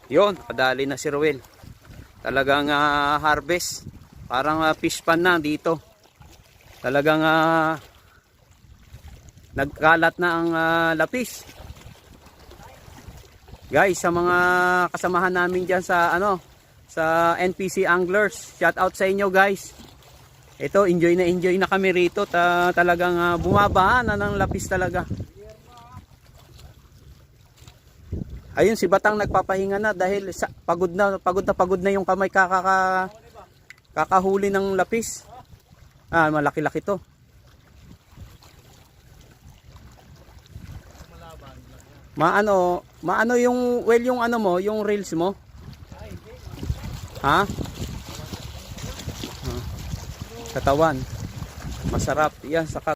Yun, kadali na si Ruel. Talagang harvest. Parang fish pan na dito. Talagang nagkalat na ang lapis. Guys, sa mga kasamahan namin diyan sa sa NPC Anglers, shout out sa inyo guys. Ito, enjoy na kami rito. Talagang bumaba na ng lapis talaga. Ayun, si Batang nagpapahinga na dahil pagod na yung kamay kakahuli ng lapis. Malaki-laki to. Maano yung yung yung reels mo? Ha? Katawan. Masarap 'yan sa